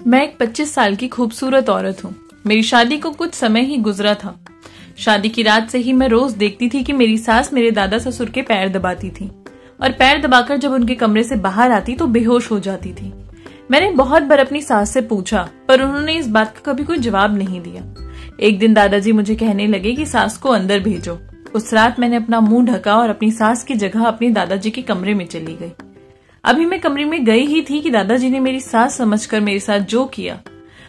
मैं एक 25 साल की खूबसूरत औरत हूँ। मेरी शादी को कुछ समय ही गुजरा था। शादी की रात से ही मैं रोज देखती थी कि मेरी सास मेरे दादा ससुर के पैर दबाती थी और पैर दबाकर जब उनके कमरे से बाहर आती तो बेहोश हो जाती थी। मैंने बहुत बार अपनी सास से पूछा पर उन्होंने इस बात का कभी कोई जवाब नहीं दिया। एक दिन दादाजी मुझे कहने लगे कि सास को अंदर भेजो। उस रात मैंने अपना मुंह ढका और अपनी सास की जगह अपने दादाजी के कमरे में चली गई। अभी मैं कमरे में गई ही थी कि दादाजी ने मेरी सास समझकर मेरे साथ जो किया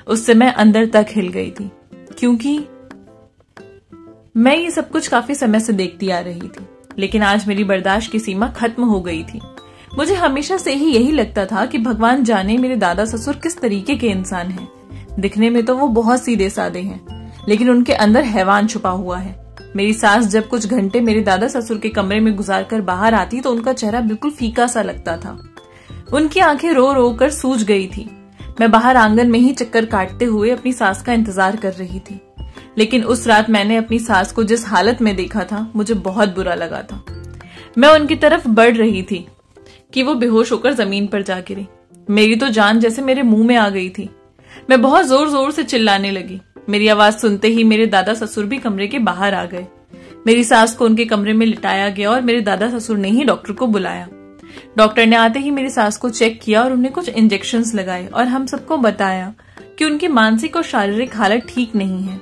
उससे मैं अंदर तक हिल गई थी, क्योंकि मैं ये सब कुछ काफी समय से देखती आ रही थी। लेकिन आज मेरी बर्दाश्त की सीमा खत्म हो गई थी। मुझे हमेशा से ही यही लगता था कि भगवान जाने मेरे दादा ससुर किस तरीके के इंसान हैं। दिखने में तो वो बहुत सीधे साधे हैं, लेकिन उनके अंदर हैवान छुपा हुआ है। मेरी सास जब कुछ घंटे मेरे दादा ससुर के कमरे में गुजार कर बाहर आती तो उनका चेहरा बिल्कुल फीका सा लगता था। उनकी आंखें रो रो कर सूज गई थी। मैं बाहर आंगन में ही चक्कर काटते हुए अपनी सास का इंतजार कर रही थी। लेकिन उस रात मैंने अपनी सास को जिस हालत में देखा था मुझे बहुत बुरा लगा था। मैं उनकी तरफ बढ़ रही थी कि वो बेहोश होकर जमीन पर जा गिरी। मेरी तो जान जैसे मेरे मुंह में आ गई थी। मैं बहुत जोर जोर से चिल्लाने लगी। मेरी आवाज सुनते ही मेरे दादा ससुर भी कमरे के बाहर आ गए। मेरी सास को उनके कमरे में लिटाया गया और मेरे दादा ससुर ने ही डॉक्टर को बुलाया। डॉक्टर ने आते ही मेरी सास को चेक किया और उन्हें कुछ इंजेक्शंस लगाए और हम सबको बताया कि उनकी मानसिक और शारीरिक हालत ठीक नहीं है।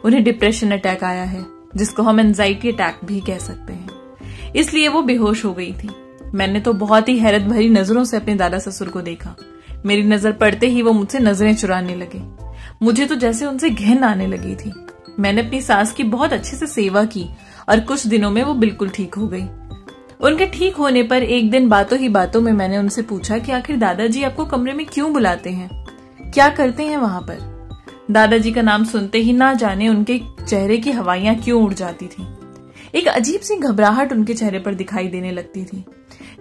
उन्हें डिप्रेशन अटैक आया है, जिसको हम एंजाइटी अटैक भी कह सकते हैं। इसलिए वो बेहोश हो गई थी। मैंने तो बहुत ही हैरत भरी नजरों से अपने दादा ससुर को देखा। मेरी नजर पड़ते ही वो मुझसे नजरें चुराने लगे। मुझे तो जैसे उनसे घिन आने लगी थी। मैंने अपनी सास की बहुत अच्छे से सेवा की और कुछ दिनों में वो बिल्कुल ठीक हो गई। उनके ठीक होने पर एक दिन बातों ही बातों में मैंने उनसे पूछा कि आखिर दादाजी आपको कमरे में क्यों बुलाते हैं, क्या करते हैं वहां पर। दादाजी का नाम सुनते ही ना जाने उनके चेहरे की हवाइयां क्यों उड़ जाती थी। एक अजीब सी घबराहट उनके चेहरे पर दिखाई देने लगती थी।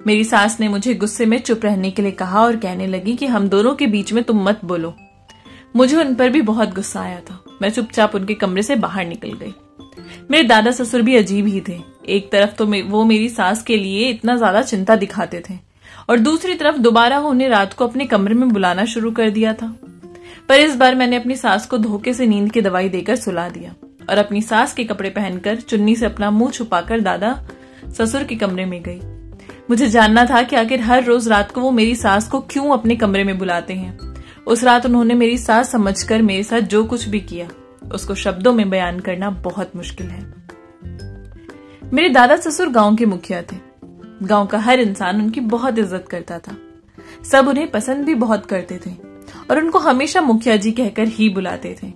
मेरी सास ने मुझे गुस्से में चुप रहने के लिए कहा और कहने लगी कि हम दोनों के बीच में तुम मत बोलो। मुझे उन पर भी बहुत गुस्सा आया था। मैं चुपचाप उनके कमरे से बाहर निकल गई। मेरे दादा ससुर भी अजीब ही थे। एक तरफ तो वो मेरी सास के लिए इतना ज्यादा चिंता दिखाते थे और दूसरी तरफ दोबारा उन्हें रात को अपने कमरे में बुलाना शुरू कर दिया था। पर इस बार मैंने अपनी सास को धोखे से नींद की दवाई देकर सुला दिया और अपनी सास के कपड़े पहनकर चुन्नी से अपना मुंह छुपाकर दादा ससुर के कमरे में गई। मुझे जानना था कि आखिर हर रोज रात को वो मेरी सास को क्यों अपने कमरे में बुलाते हैं। उस रात उन्होंने मेरी सास समझकर मेरे साथ जो कुछ भी किया उसको शब्दों में बयान करना बहुत मुश्किल है। मेरे दादा ससुर गांव के मुखिया थे। गांव का हर इंसान उनकी बहुत इज्जत करता था। सब उन्हें पसंद भी बहुत करते थे और उनको हमेशा मुखिया जी कहकर ही बुलाते थे।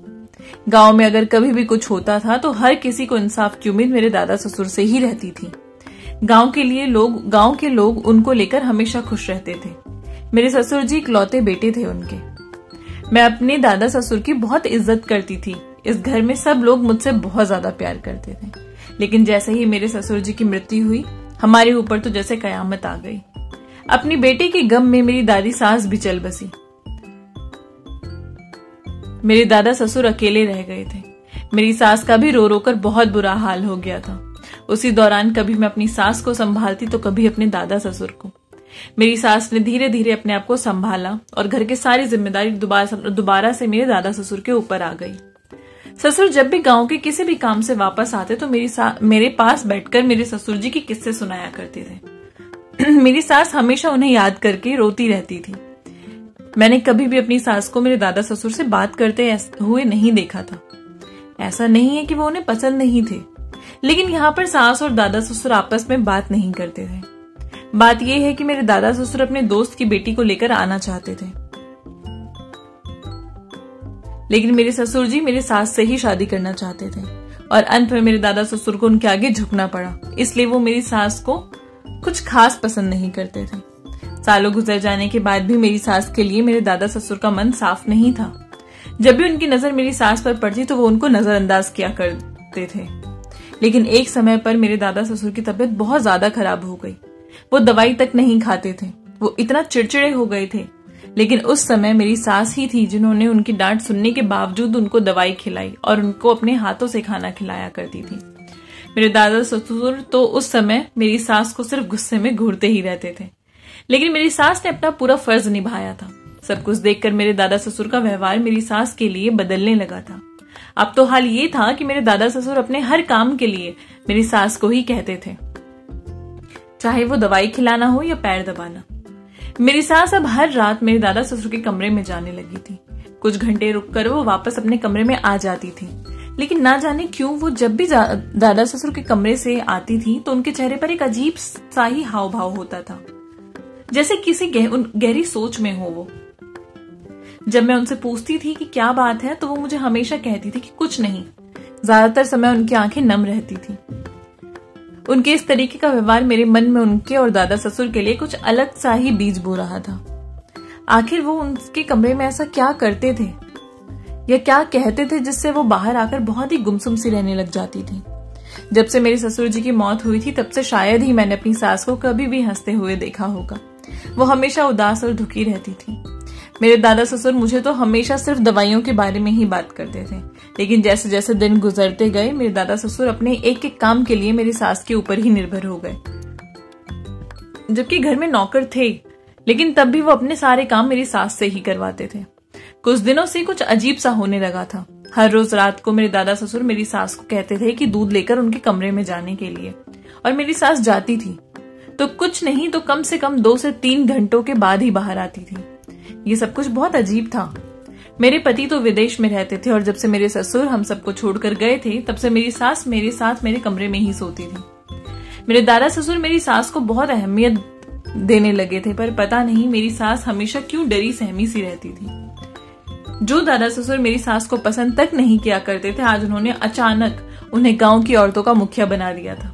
गांव में अगर कभी भी कुछ होता था तो हर किसी को इंसाफ की उम्मीद मेरे दादा ससुर से ही रहती थी। गांव के लोग उनको लेकर हमेशा खुश रहते थे। मेरे ससुर जी इकलौते बेटे थे उनके। मैं अपने दादा ससुर की बहुत इज्जत करती थी। इस घर में सब लोग मुझसे बहुत ज्यादा प्यार करते थे। लेकिन जैसे ही मेरे ससुर जी की मृत्यु हुई हमारे ऊपर तो जैसे कयामत आ गई। अपनी बेटे के गम में मेरी दादी सास भी चल बसी। मेरे दादा ससुर अकेले रह गए थे। मेरी सास का भी रो रो कर बहुत बुरा हाल हो गया था। उसी दौरान कभी मैं अपनी सास को संभालती तो कभी अपने दादा ससुर को। मेरी सास ने धीरे धीरे अपने आप को संभाला और घर की सारी जिम्मेदारी दोबारा से मेरे दादा ससुर के ऊपर आ गई। ससुर जब भी गांव के किसी भी काम से वापस आते तो मेरे पास बैठकर मेरे ससुर जी के किस्से सुनाया करते थे। मेरी सास हमेशा उन्हें याद करके रोती रहती थी। मैंने कभी भी अपनी सास को मेरे दादा ससुर से बात करते हुए नहीं देखा था। ऐसा नहीं है कि वो उन्हें पसंद नहीं थे, लेकिन यहाँ पर सास और दादा ससुर आपस में बात नहीं करते थे। बात यह है कि मेरे दादा ससुर अपने दोस्त की बेटी को लेकर आना चाहते थे, लेकिन मेरे ससुर जी मेरे सास से ही शादी करना चाहते थे और अंत में मेरे दादा ससुर को उनके आगे झुकना पड़ा। इसलिए वो मेरी सास को कुछ खास पसंद नहीं करते थे। सालों गुजर जाने के बाद भी मेरी सास के लिए मेरे दादा ससुर का मन साफ नहीं था। जब भी उनकी नजर मेरी सास पर पड़ती तो वो उनको नजरअंदाज किया करते थे। लेकिन एक समय पर मेरे दादा ससुर की तबीयत बहुत ज्यादा खराब हो गई। वो दवाई तक नहीं खाते थे। वो इतना चिड़चिड़े हो गए थे। लेकिन उस समय मेरी सास ही थी जिन्होंने उनकी डांट सुनने के बावजूद उनको दवाई खिलाई और उनको अपने हाथों से खाना खिलाया करती थी। मेरे दादा ससुर तो उस समय मेरी सास को सिर्फ गुस्से में घूरते ही रहते थे। लेकिन मेरी सास ने अपना पूरा फर्ज निभाया था। सब कुछ देखकर मेरे दादा ससुर का व्यवहार मेरी सास के लिए बदलने लगा था। अब तो हाल ये था कि मेरे दादा ससुर अपने हर काम के लिए मेरी सास को ही कहते थे, चाहे वो दवाई खिलाना हो या पैर दबाना। मेरी सास अब हर रात मेरे दादा ससुर के कमरे में जाने लगी थी। कुछ घंटे रुककर वो वापस अपने कमरे में आ जाती थी, लेकिन ना जाने क्यों वो जब भी दादा ससुर के कमरे से आती थी तो उनके चेहरे पर एक अजीब सा ही हाव भाव होता था, जैसे किसी गहरी सोच में हो वो। जब मैं उनसे पूछती थी कि क्या बात है, तो वो मुझे हमेशा कहती थी कि कुछ नहीं। ज्यादातर समय उनकी आंखें नम रहती थी। उनके इस तरीके का व्यवहार मेरे मन में उनके और दादा ससुर के लिए कुछ अलग सा ही बीज बो रहा था। आखिर वो उनके कमरे में ऐसा क्या करते थे या क्या कहते थे जिससे वो बाहर आकर बहुत ही गुमसुम सी रहने लग जाती थी। जब से मेरे ससुर जी की मौत हुई थी तब से शायद ही मैंने अपनी सास को कभी भी हंसते हुए देखा होगा। वो हमेशा उदास और दुखी रहती थी। मेरे दादा ससुर मुझे तो हमेशा सिर्फ दवाइयों के बारे में ही बात करते थे, लेकिन जैसे जैसे दिन गुजरते गए मेरे दादा ससुर अपने एक एक काम के लिए मेरी सास के ऊपर ही निर्भर हो गए। जबकि घर में नौकर थे, लेकिन तब भी वो अपने सारे काम मेरी सास से ही करवाते थे। कुछ दिनों से कुछ अजीब सा होने लगा था। हर रोज रात को मेरे दादा ससुर मेरी सास को कहते थे कि दूध लेकर उनके कमरे में जाने के लिए, और मेरी सास जाती थी तो कुछ नहीं तो कम से कम 2 से 3 घंटों के बाद ही बाहर आती थी। ये सब कुछ बहुत अजीब था। मेरे पति तो विदेश में रहते थे और जब से मेरे ससुर हम सबको छोड़कर गए थे तब से मेरी सास मेरे साथ मेरे कमरे में ही सोती थी। मेरे दादा ससुर मेरी सास को बहुत अहमियत देने लगे थे, पर पता नहीं मेरी सास हमेशा क्यों डरी सहमी सी रहती थी। जो दादा ससुर मेरी सास को पसंद तक नहीं किया करते थे, आज उन्होंने अचानक उन्हें गांव की औरतों का मुखिया बना दिया था,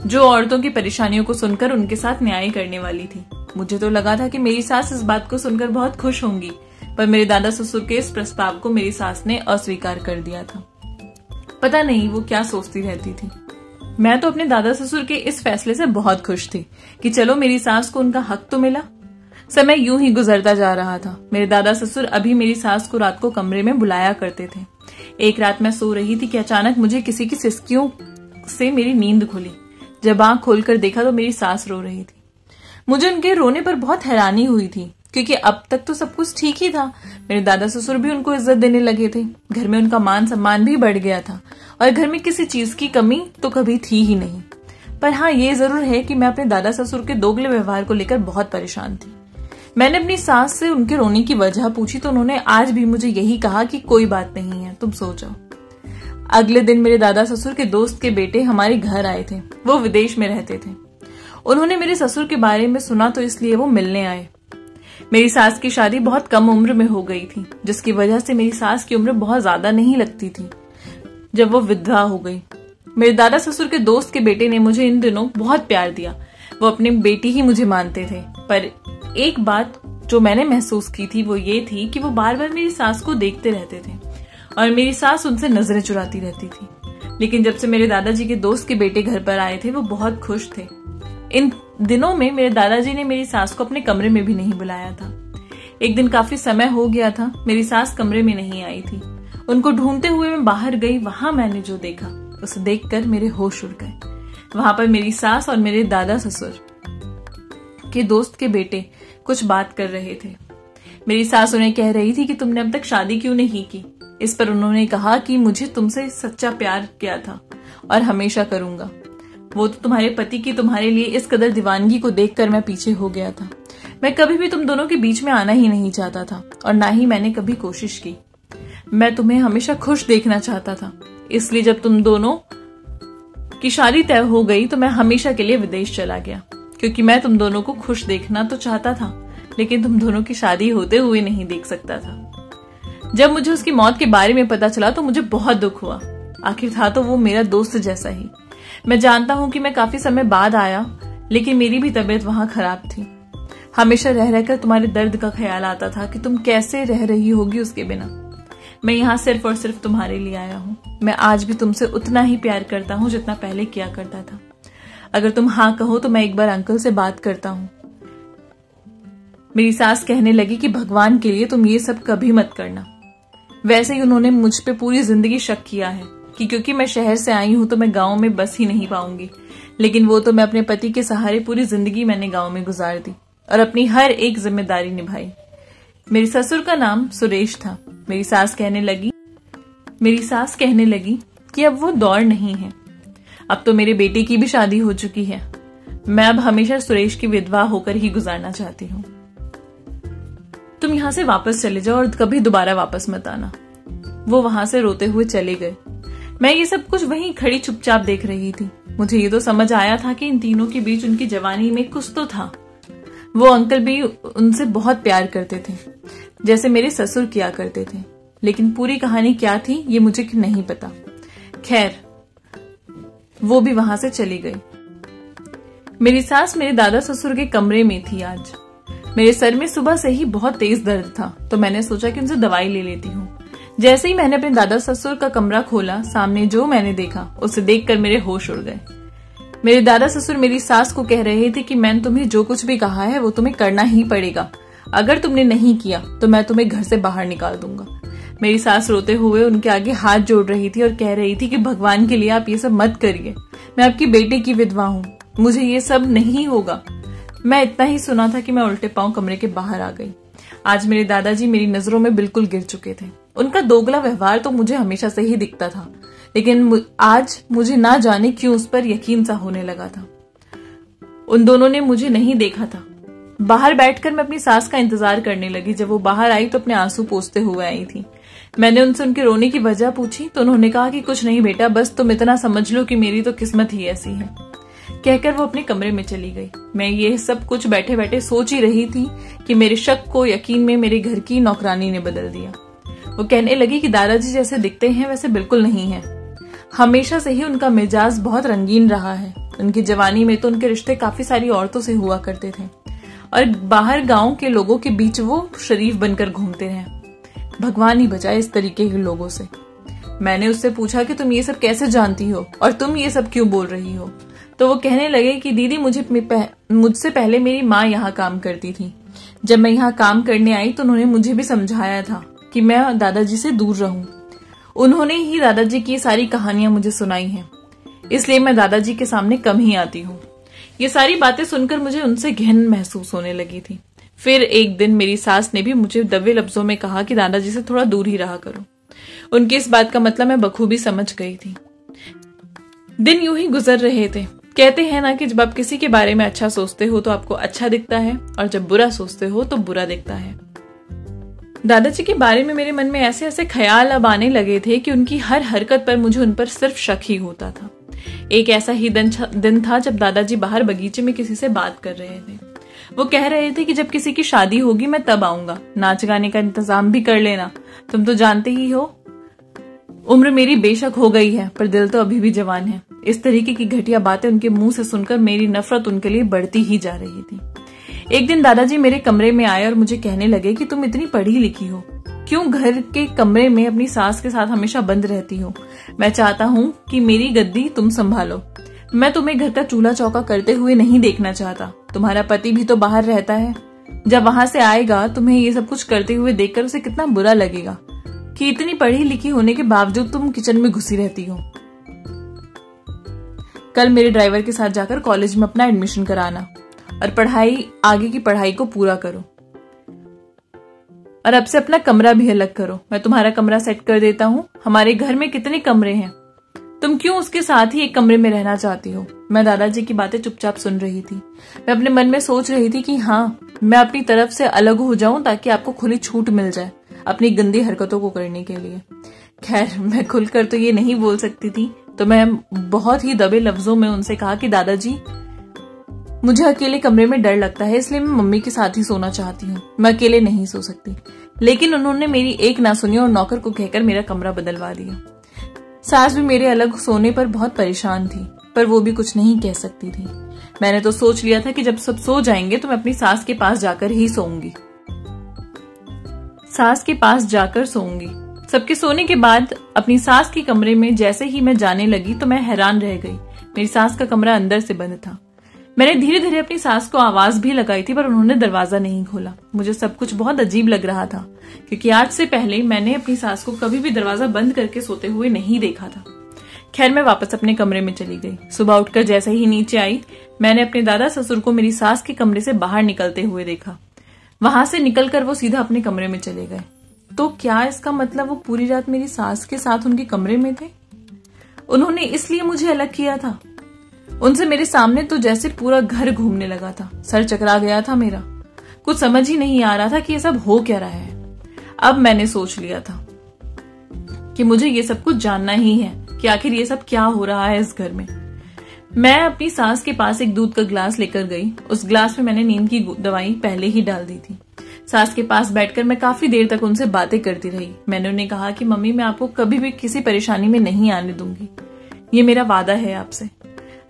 जो औरतों की परेशानियों को सुनकर उनके साथ न्याय करने वाली थी। मुझे तो लगा था कि मेरी सास इस बात को सुनकर बहुत खुश होंगी, पर मेरे दादा ससुर के इस प्रस्ताव को मेरी सास ने अस्वीकार कर दिया था। पता नहीं वो क्या सोचती रहती थी। मैं तो अपने दादा ससुर के इस फैसले से बहुत खुश थी कि चलो मेरी सास को उनका हक तो मिला। समय यूं ही गुजरता जा रहा था। मेरे दादा ससुर अभी मेरी सास को रात को कमरे में बुलाया करते थे। एक रात मैं सो रही थी कि अचानक मुझे किसी की सिसकियों से मेरी नींद खुली। जब आंख खोलकर देखा तो मेरी सास रो रही थी। मुझे उनके रोने पर बहुत हैरानी हुई थी, क्योंकि अब तक तो सब कुछ ठीक ही था। मेरे दादा ससुर भी उनको इज्जत देने लगे थे। घर में उनका मान सम्मान भी बढ़ गया था और घर में किसी चीज की कमी तो कभी थी ही नहीं। पर हाँ, ये जरूर है कि मैं अपने दादा ससुर के दोगले व्यवहार को लेकर बहुत परेशान थी। मैंने अपनी सास से उनके रोने की वजह पूछी तो उन्होंने आज भी मुझे यही कहा कि कोई बात नहीं है, तुम सो जाओ। अगले दिन मेरे दादा ससुर के दोस्त के बेटे हमारे घर आए थे। वो विदेश में रहते थे। उन्होंने मेरे ससुर के बारे में सुना तो इसलिए वो मिलने आए। मेरी सास की शादी बहुत कम उम्र में हो गई थी, जिसकी वजह से मेरी सास की उम्र बहुत ज्यादा नहीं लगती थी जब वो विधवा हो गई। मेरे दादा ससुर के दोस्त के बेटे ने मुझे इन दिनों बहुत प्यार दिया। वो अपनी बेटी ही मुझे मानते थे, पर एक बात जो मैंने महसूस की थी वो ये थी कि वो बार बार मेरी सास को देखते रहते थे और मेरी सास उनसे नजरें चुराती रहती थी। लेकिन जब से मेरे दादाजी के दोस्त के बेटे घर पर आए थे वो बहुत खुश थे। इन दिनों में मेरे दादाजी ने मेरी सास को अपने कमरे में भी नहीं बुलाया था। एक दिन काफी समय हो गया था, मेरी सास कमरे में नहीं आई थी। उनको ढूंढते हुए मैं बाहर गई। वहां मैंने जो देखा उसे देखकर मेरे होश उड़ गए। वहां पर मेरी सास और मेरे दादा ससुर के दोस्त के बेटे कुछ बात कर रहे थे। मेरी सास उन्हें कह रही थी कि तुमने अब तक शादी क्यों नहीं की। इस पर उन्होंने कहा कि मुझे तुमसे सच्चा प्यार किया था और हमेशा करूंगा। वो तो तुम्हारे पति की तुम्हारे लिए इस कदर दीवानगी को देखकर मैं पीछे हो गया था। मैं कभी भी तुम दोनों के बीच में आना ही नहीं चाहता था और ना ही मैंने कभी कोशिश की। मैं तुम्हें हमेशा खुश देखना चाहता था। इसलिए जब तुम दोनों की शादी तय हो गई तो मैं हमेशा के लिए विदेश चला गया, क्योंकि मैं तुम दोनों को खुश देखना तो चाहता था, लेकिन तुम दोनों की शादी होते हुए नहीं देख सकता था। जब मुझे उसकी मौत के बारे में पता चला तो मुझे बहुत दुख हुआ। आखिर था तो वो मेरा दोस्त जैसा ही। मैं जानता हूं कि मैं काफी समय बाद आया, लेकिन मेरी भी तबीयत वहां खराब थी। हमेशा रह रहकर तुम्हारे दर्द का ख्याल आता था कि तुम कैसे रह रही होगी उसके बिना। मैं यहाँ सिर्फ और सिर्फ तुम्हारे लिए आया हूँ। मैं आज भी तुमसे उतना ही प्यार करता हूँ जितना पहले किया करता था। अगर तुम हाँ कहो तो मैं एक बार अंकल से बात करता हूँ। मेरी सास कहने लगी कि भगवान के लिए तुम ये सब कभी मत करना। वैसे ही उन्होंने मुझ पे पूरी जिंदगी शक किया है कि क्योंकि मैं शहर से आई हूं तो मैं गांव में बस ही नहीं पाऊंगी, लेकिन वो तो मैं अपने पति के सहारे पूरी जिंदगी मैंने गांव में गुजार दी और अपनी हर एक जिम्मेदारी निभाई। मेरे ससुर का नाम सुरेश था। मेरी सास कहने लगी कि अब वो दौर नहीं है, अब तो मेरे बेटे की भी शादी हो चुकी है। मैं अब हमेशा सुरेश की विधवा होकर ही गुजारना चाहती हूँ। तुम यहाँ से वापस चले जाओ और कभी दोबारा वापस मत आना। वो वहां से रोते हुए चले गए। मैं ये सब कुछ वहीं खड़ी चुपचाप देख रही थी। मुझे ये तो समझ आया था कि इन तीनों के बीच उनकी जवानी में कुछ तो था। वो अंकल भी उनसे बहुत प्यार करते थे, जैसे मेरे ससुर किया करते थे, लेकिन पूरी कहानी क्या थी ये मुझे नहीं पता। खैर, वो भी वहां से चली गई। मेरी सास मेरे दादा ससुर के कमरे में थी। आज मेरे सर में सुबह से ही बहुत तेज दर्द था, तो मैंने सोचा कि उनसे दवाई ले लेती हूँ। जैसे ही मैंने अपने दादा ससुर का कमरा खोला, सामने जो मैंने देखा उसे देखकर मेरे होश उड़ गए। मेरे दादा ससुर मेरी सास को कह रहे थे कि मैंने तुम्हें जो कुछ भी कहा है वो तुम्हें करना ही पड़ेगा। अगर तुमने नहीं किया तो मैं तुम्हें घर से बाहर निकाल दूंगा। मेरी सास रोते हुए उनके आगे हाथ जोड़ रही थी और कह रही थी कि भगवान के लिए आप ये सब मत करिए। मैं आपकी बेटे की विधवा हूँ, मुझे ये सब नहीं होगा। मैं इतना ही सुना था कि मैं उल्टे पांव कमरे के बाहर आ गई। आज मेरे दादाजी मेरी नजरों में बिल्कुल गिर चुके थे। उनका दोगला व्यवहार तो मुझे हमेशा से ही दिखता था, लेकिन आज मुझे ना जाने क्यों उस पर यकीन सा होने लगा था। उन दोनों ने मुझे नहीं देखा था। बाहर बैठकर मैं अपनी सास का इंतजार करने लगी। जब वो बाहर आई तो अपने आंसू पोंछते हुए आई थी। मैंने उनसे उनके रोने की वजह पूछी तो उन्होंने कहा कि कुछ नहीं बेटा, बस तुम इतना समझ लो कि मेरी तो किस्मत ही ऐसी है। कहकर वो अपने कमरे में चली गई। मैं ये सब कुछ बैठे बैठे सोच ही रही थी कि मेरे शक को यकीन में मेरे घर की नौकरानी ने बदल दिया। वो कहने लगी कि दादाजी जैसे दिखते हैं वैसे बिल्कुल नहीं है। हमेशा से ही उनका मिजाज बहुत रंगीन रहा है। उनकी जवानी में तो उनके रिश्ते काफी सारी औरतों से हुआ करते थे और बाहर गांव के लोगों के बीच वो शरीफ बनकर घूमते रहे। भगवान ही बचाए इस तरीके के लोगों से। मैंने उससे पूछा कि तुम ये सब कैसे जानती हो और तुम ये सब क्यों बोल रही हो? तो वो कहने लगे कि दीदी मुझसे पहले मेरी माँ यहाँ काम करती थी। जब मैं यहाँ काम करने आई तो उन्होंने मुझे भी समझाया था कि मैं दादाजी से दूर रहूं। उन्होंने ही दादाजी की सारी कहानियां मुझे सुनाई हैं, इसलिए मैं दादाजी के सामने कम ही आती हूँ। ये सारी बातें सुनकर मुझे उनसे घिन महसूस होने लगी थी। फिर एक दिन मेरी सास ने भी मुझे दबे लफ्जों में कहा कि दादाजी से थोड़ा दूर ही रहा करो। उनकी इस बात का मतलब मैं बखूबी समझ गई थी। दिन यूं ही गुजर रहे थे। कहते हैं ना कि जब आप किसी के बारे में अच्छा सोचते हो तो आपको अच्छा दिखता है और जब बुरा सोचते हो तो बुरा दिखता है। दादाजी के बारे में मेरे मन में ऐसे ऐसे ख्याल अब आने लगे थे कि उनकी हर हरकत पर मुझे उन पर सिर्फ शक ही होता था। एक ऐसा ही दिन था जब दादाजी बाहर बगीचे में किसी से बात कर रहे थे। वो कह रहे थे कि जब किसी की शादी होगी मैं तब आऊंगा, नाच गाने का इंतजाम भी कर लेना। तुम तो जानते ही हो, उम्र मेरी बेशक हो गई है पर दिल तो अभी भी जवान है। इस तरीके की घटिया बातें उनके मुंह से सुनकर मेरी नफरत उनके लिए बढ़ती ही जा रही थी। एक दिन दादाजी मेरे कमरे में आए और मुझे कहने लगे कि तुम इतनी पढ़ी लिखी हो, क्यों घर के कमरे में अपनी सास के साथ हमेशा बंद रहती हो? मैं चाहता हूँ कि मेरी गद्दी तुम संभालो। मैं तुम्हें घर का चूल्हा चौका करते हुए नहीं देखना चाहता। तुम्हारा पति भी तो बाहर रहता है। जब वहां से आएगा तुम्हें ये सब कुछ करते हुए देखकर उसे कितना बुरा लगेगा कि इतनी पढ़ी लिखी होने के बावजूद तुम किचन में घुसी रहती हो। कल मेरे ड्राइवर के साथ जाकर कॉलेज में अपना एडमिशन कराना और आगे की पढ़ाई को पूरा करो। और अब से अपना कमरा भी अलग करो। मैं तुम्हारा कमरा सेट कर देता हूँ। हमारे घर में कितने कमरे हैं, तुम क्यों उसके साथ ही एक कमरे में रहना चाहती हो? मैं दादाजी की बातें चुपचाप सुन रही थी। मैं अपने मन में सोच रही थी कि हाँ, मैं अपनी तरफ से अलग हो जाऊं ताकि आपको खुली छूट मिल जाए अपनी गंदी हरकतों को करने के लिए। खैर, मैं खुलकर तो ये नहीं बोल सकती थी, तो मैं बहुत ही दबे लफ्जों में उनसे कहा कि दादाजी, मुझे अकेले कमरे में डर लगता है, इसलिए मैं मम्मी के साथ ही सोना चाहती हूँ। मैं अकेले नहीं सो सकती। लेकिन उन्होंने मेरी एक ना सुनी और नौकर को कहकर मेरा कमरा बदलवा दिया। सास भी मेरे अलग सोने पर बहुत परेशान थी, पर वो भी कुछ नहीं कह सकती थी। मैंने तो सोच लिया था कि जब सब सो जाएंगे तो मैं अपनी सास के पास जाकर ही सोऊंगी। सबके सोने के बाद अपनी सास के कमरे में जैसे ही मैं जाने लगी तो मैं हैरान रह गई। मेरी सास का कमरा अंदर से बंद था। मैंने धीरे धीरे अपनी सास को आवाज भी लगाई थी पर उन्होंने दरवाजा नहीं खोला। मुझे सब कुछ बहुत अजीब लग रहा था, क्योंकि आज से पहले मैंने अपनी सास को कभी भी दरवाजा बंद करके सोते हुए नहीं देखा था। खैर, मैं वापस अपने कमरे में चली गई। सुबह उठकर जैसे ही नीचे आई, मैंने अपने दादा ससुर को मेरी सास के कमरे से बाहर निकलते हुए देखा। वहां से निकलकर वो सीधा अपने कमरे में चले गए। तो क्या इसका मतलब वो पूरी रात मेरी सास के साथ उनके कमरे में थे? उन्होंने इसलिए मुझे अलग किया था? उनसे मेरे सामने तो जैसे पूरा घर घूमने लगा था, सर चकरा गया था मेरा। कुछ समझ ही नहीं आ रहा था कि ये सब हो क्या रहा है। अब मैंने सोच लिया था कि मुझे ये सब कुछ जानना ही है कि आखिर ये सब क्या हो रहा है इस घर में। मैं अपनी सास के पास एक दूध का ग्लास लेकर गई। उस ग्लास में मैंने नींद की दवाई पहले ही डाल दी थी। सास के पास बैठकर मैं काफी देर तक उनसे बातें करती रही। मैंने उन्हें कहा कि मम्मी, मैं आपको कभी भी किसी परेशानी में नहीं आने दूंगी, ये मेरा वादा है आपसे।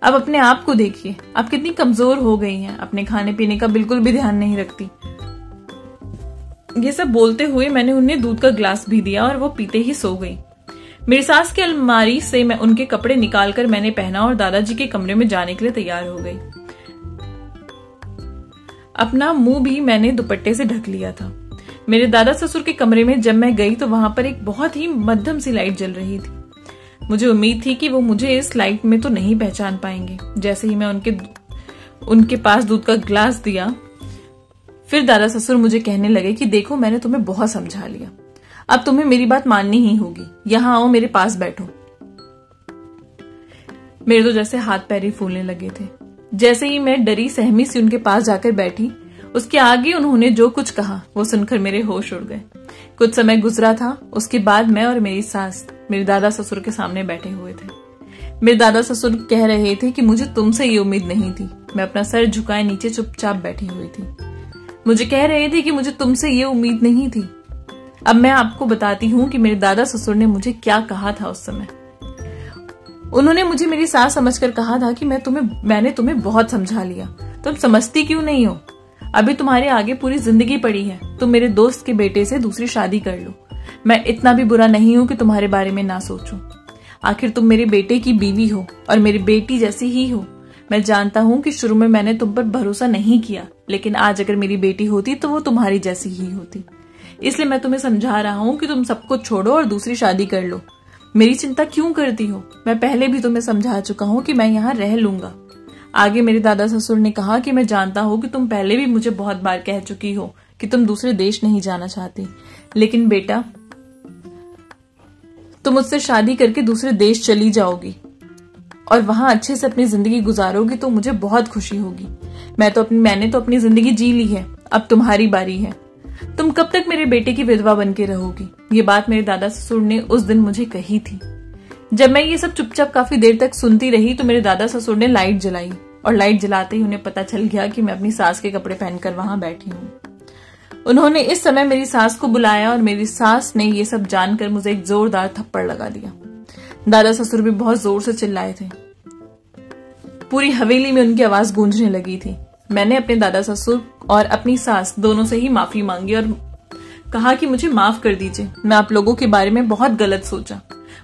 अब अपने आप को देखिए, आप कितनी कमजोर हो गई हैं, अपने खाने पीने का बिल्कुल भी ध्यान नहीं रखती। ये सब बोलते हुए मैंने उन्हें दूध का ग्लास भी दिया और वो पीते ही सो गई। मेरी सास की अलमारी से मैं उनके कपड़े निकालकर मैंने पहना और दादाजी के कमरे में जाने के लिए तैयार हो गई। अपना मुंह भी मैंने दुपट्टे से ढक लिया था। मेरे दादा ससुर के कमरे में जब मैं गई तो वहां पर एक बहुत ही मध्यम सी लाइट जल रही थी। मुझे उम्मीद थी कि वो मुझे इस लाइट में तो नहीं पहचान पाएंगे। जैसे ही मैं उनके पास दूध का ग्लास दिया, फिर दादा ससुर मुझे कहने लगे कि देखो, मैंने तुम्हें बहुत समझा लिया, अब तुम्हें मेरी बात माननी ही होगी। यहां आओ, मेरे पास बैठो। मेरे तो जैसे हाथ पैर ही फूलने लगे थे। जैसे ही मैं डरी सहमी सी उनके पास जाकर बैठी, उसके आगे उन्होंने जो कुछ कहा वो सुनकर मेरे होश उड़ गए। कुछ समय गुजरा था, उसके बाद मैं और मेरी सास मेरे दादा ससुर के सामने बैठे हुए थे। मेरे दादा ससुर कह रहे थे कि मुझे तुमसे ये उम्मीद नहीं थी। मैं अपना सर झुकाए नीचे चुपचाप बैठी हुई थी। मुझे कह रहे थे कि मुझे तुमसे ये उम्मीद नहीं थी। अब मैं आपको बताती हूँ कि मेरे दादा ससुर ने मुझे क्या कहा था उस समय। उन्होंने मुझे मेरी सास समझकर कहा था कि मैंने तुम्हें बहुत समझा लिया, तुम समझती क्यों नहीं हो? अभी तुम्हारे आगे पूरी जिंदगी पड़ी है, तुम मेरे दोस्त के बेटे से दूसरी शादी कर लो। मैं इतना भी बुरा नहीं हूं कि तुम्हारे बारे में ना सोचूं। आखिर तुम मेरे बेटे की बीवी हो और मेरी बेटी जैसी ही हो। मैं जानता हूं कि शुरू में मैंने तुम पर भरोसा नहीं किया, लेकिन आज अगर मेरी बेटी होती तो वो तुम्हारी जैसी ही होती। इसलिए मैं तुम्हें समझा रहा हूं कि तुम सब कुछ छोड़ो और दूसरी शादी कर लो। मेरी चिंता क्यों करती हो? मैं पहले भी तुम्हें समझा चुका हूं कि मैं यहाँ रह लूंगा। आगे मेरे दादा ससुर ने कहा कि मैं जानता हूं कि तुम पहले भी मुझे बहुत बार कह चुकी हो कि तुम दूसरे देश नहीं जाना चाहती, लेकिन बेटा, तुम मुझसे शादी करके दूसरे देश चली जाओगी और वहां अच्छे से अपनी जिंदगी गुजारोगी तो मुझे बहुत खुशी होगी। मैंने तो अपनी जिंदगी जी ली है, अब तुम्हारी बारी है। तुम कब तक मेरे बेटे की विधवा बन के रहोगी? ये बात मेरे दादा ससुर ने उस दिन मुझे कही थी। जब मैं ये सब चुपचाप काफी देर तक सुनती रही तो मेरे दादा ससुर ने लाइट जलाई और लाइट जलाते ही उन्हें पता चल गया कि मैं अपनी सास के कपड़े पहनकर वहां बैठी हूँ। उन्होंने इस समय मेरी सास को बुलाया और मेरी सास ने ये सब जानकर मुझे एक जोरदार थप्पड़ लगा दिया। दादा ससुर भी बहुत जोर से चिल्लाए थे। पूरी हवेली में उनकी आवाज गूंजने लगी थी। मैंने अपने दादा ससुर और अपनी सास दोनों से ही माफी मांगी और कहा कि मुझे माफ कर दीजिए, मैं आप लोगों के बारे में बहुत गलत सोचा,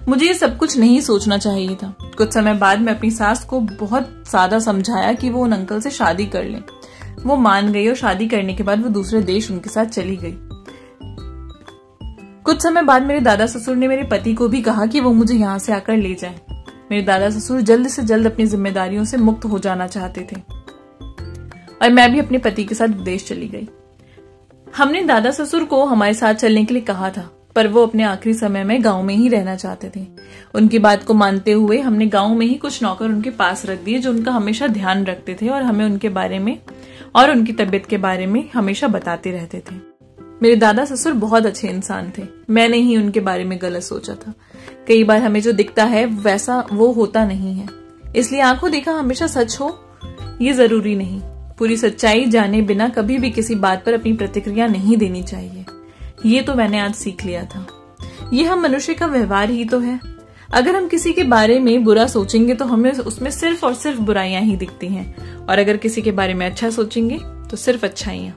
मुझे ये सब कुछ नहीं सोचना चाहिए था। कुछ समय बाद मैं अपनी सास को बहुत सादा समझाया कि वो उन अंकल से शादी कर लें। वो मान गई और शादी करने के बाद वो दूसरे देश उनके साथ चली गई। कुछ समय बाद मेरे दादा ससुर ने मेरे पति को भी कहा कि वो मुझे यहाँ से आकर ले जाएं। मेरे दादा ससुर जल्द से जल्द अपनी जिम्मेदारियों से मुक्त हो जाना चाहते थे और मैं भी अपने पति के साथ विदेश चली गई। हमने दादा ससुर को हमारे साथ चलने के लिए कहा था, पर वो अपने आखिरी समय में गांव में ही रहना चाहते थे। उनकी बात को मानते हुए हमने गांव में ही कुछ नौकर उनके पास रख दिए जो उनका हमेशा ध्यान रखते थे और हमें उनके बारे में और उनकी तबीयत के बारे में हमेशा बताते रहते थे। मेरे दादा ससुर बहुत अच्छे इंसान थे। मैंने ही उनके बारे में गलत सोचा था। कई बार हमें जो दिखता है वैसा वो होता नहीं है, इसलिए आंखों देखा हमेशा सच हो ये जरूरी नहीं। पूरी सच्चाई जाने बिना कभी भी किसी बात पर अपनी प्रतिक्रिया नहीं देनी चाहिए। ये तो मैंने आज सीख लिया था। ये हम मनुष्य का व्यवहार ही तो है। अगर हम किसी के बारे में बुरा सोचेंगे तो हमें उसमें सिर्फ और सिर्फ बुराइयां ही दिखती हैं, और अगर किसी के बारे में अच्छा सोचेंगे तो सिर्फ अच्छाइयां।